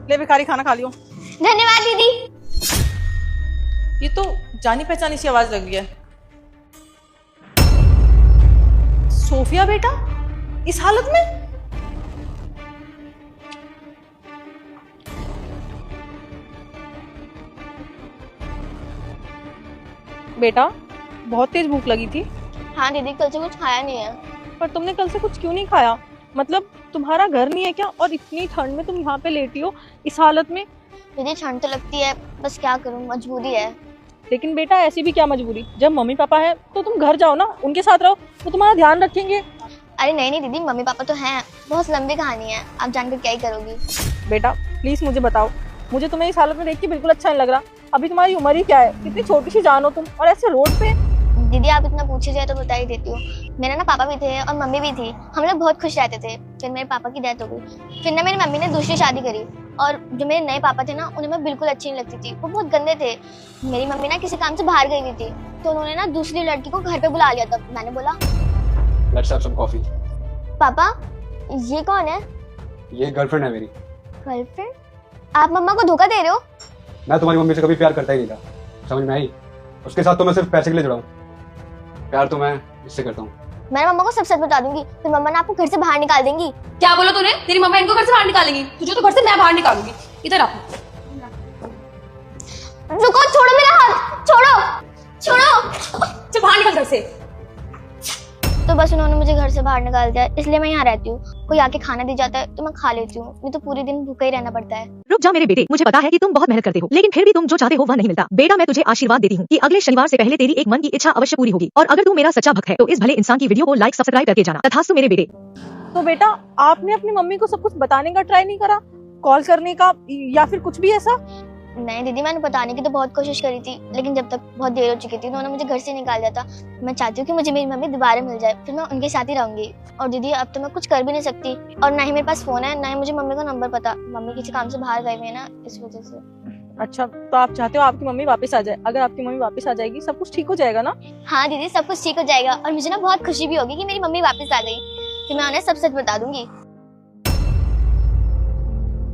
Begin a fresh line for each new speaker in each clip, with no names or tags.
ले भिखारी खाना खा लियो।
धन्यवाद दीदी।
ये तो जानी पहचानी सी आवाज लग रही है। सोफिया बेटा इस हालत में? बेटा बहुत तेज भूख लगी थी।
हाँ दीदी, कल से कुछ खाया नहीं है।
पर तुमने कल से कुछ क्यों नहीं खाया? मतलब तुम्हारा घर नहीं है क्या? और इतनी ठंड में तुम यहाँ पे लेटी हो इस हालत में?
दीदी ठंड तो लगती है, बस क्या करूँ, मजबूरी है।
लेकिन बेटा ऐसी भी क्या मजबूरी, जब मम्मी पापा है तो तुम घर जाओ ना, उनके साथ रहो, वो तुम्हारा ध्यान रखेंगे।
अरे नहीं नहीं दीदी, मम्मी पापा तो हैं, बहुत लंबी कहानी है, आप जानकर क्या ही करोगी।
बेटा प्लीज मुझे बताओ, मुझे तुम्हें इस हालत में देख के बिल्कुल अच्छा नहीं लग रहा। अभी तुम्हारी उम्र ही क्या है, कितनी छोटी सी जान हो तुम, और ऐसे रोड पे।
दीदी आप इतना पूछे जाए तो बता ही देती हूँ। मेरे ना पापा भी थे और मम्मी भी थी, हम लोग बहुत खुश रहते थे। फिर मेरे पापा की डेथ हो गई। फिर ना मेरी मम्मी ने दूसरी शादी करी, और जो मेरे नए पापा थे ना, उन्हें मैं बिल्कुल अच्छी नहीं लगती थी, वो बहुत गंदे थे। मेरी मम्मी ना किसी काम से बाहर गई हुई थी, तो उन्होंने ना दूसरी लड़की को घर पे बुला लिया। तब मैंने बोला,
लेट्स हैव सम कॉफी।
पापा ये कौन है?
ये गर्लफ्रेंड है मेरी।
गर्लफ्रेंड? आप मम्मा को धोखा दे रहे हो?
मैं तुम्हारी मम्मी से कभी प्यार करता ही नहीं था, समझ में आई? उसके साथ तो मैं सिर्फ पैसे के लिए जुड़ा हूँ। प्यार तो मैं इससे करता हूँ।
मैं मम्मा को सब सच बता दूंगी, फिर मम्मा ना आपको घर से बाहर निकाल देंगी।
क्या बोला तूने? तेरी मम्मा इनको घर से बाहर निकालेंगी, तुझे तो घर से मैं बाहर निकालूंगी। इधर आ।
रुको, छोड़ो मेरा हाथ, छोड़ो छोड़ो।
चल बाहर निकल घर से।
तो बस उन्होंने मुझे घर से बाहर निकाल दिया, इसलिए मैं यहाँ रहती हूँ। कोई आके खाना दे जाता है तो मैं खा लेती हूँ, नहीं तो पूरे दिन भूखा ही रहना पड़ता है।
रुक जा मेरे बेटे, मुझे पता है कि तुम बहुत मेहनत करते हो, लेकिन फिर भी तुम जो चाहते हो वह नहीं मिलता। बेटा मैं तुझे आशीर्वाद देती हूँ कि अगले शनिवार से पहले तेरी एक मन की इच्छा अवश्य पूरी होगी। और अगर तू मेरा सच्चा भक्त है तो इस भले इंसान की वीडियो को लाइक सब्सक्राइब करके जाना। तथास्तु मेरे बेटे।
तो बेटा आपने अपनी मम्मी को सब कुछ बताने का ट्राई नहीं करा, कॉल करने का या फिर कुछ भी ऐसा?
नहीं दीदी, मैंने बताने की तो बहुत कोशिश करी थी, लेकिन जब तक बहुत देर हो चुकी थी, उन्होंने मुझे घर से निकाल दिया था। मैं चाहती हूँ कि मुझे मेरी मम्मी दोबारा मिल जाए, फिर मैं उनके साथ ही रहूंगी। और दीदी अब तो मैं कुछ कर भी नहीं सकती, और ना ही मेरे पास फोन है, ना ही मुझे मम्मी का नंबर पता। मम्मी किसी काम से बाहर गए हुए हैं ना, इस वजह से।
अच्छा तो आप चाहते हो आपकी मम्मी वापस आ जाए? अगर आपकी मम्मी वापस आ जाएगी सब कुछ ठीक हो जाएगा ना?
हाँ दीदी, सब कुछ ठीक हो जाएगा, और मुझे ना बहुत खुशी भी होगी कि मेरी मम्मी वापस आ गई। फिर मैं उन्हें सब सच बता दूंगी।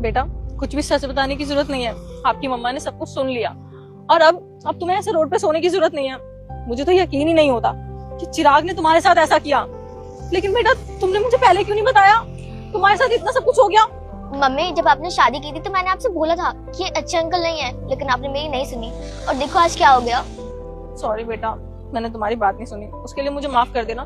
बेटा कुछ भी सच बताने की जरूरत नहीं है, आपकी मम्मा ने सब कुछ सुन लिया। और अब तुम्हें ऐसे रोड पे सोने की जरूरत नहीं है। मुझे तो यकीन ही नहीं होता कि चिराग ने तुम्हारे साथ ऐसा किया। लेकिन बेटा तुमने मुझे पहले क्यों नहीं बताया? तुम्हारे साथ इतना सब कुछ हो गया।
मम्मी जब आपने शादी की थी तो मैंने आपसे बोला था कि ये अच्छे अंकल नहीं है, लेकिन आपने मेरी नहीं सुनी, और देखो आज क्या हो गया।
सॉरी बेटा, मैंने तुम्हारी बात नहीं सुनी, उसके लिए मुझे माफ कर देना।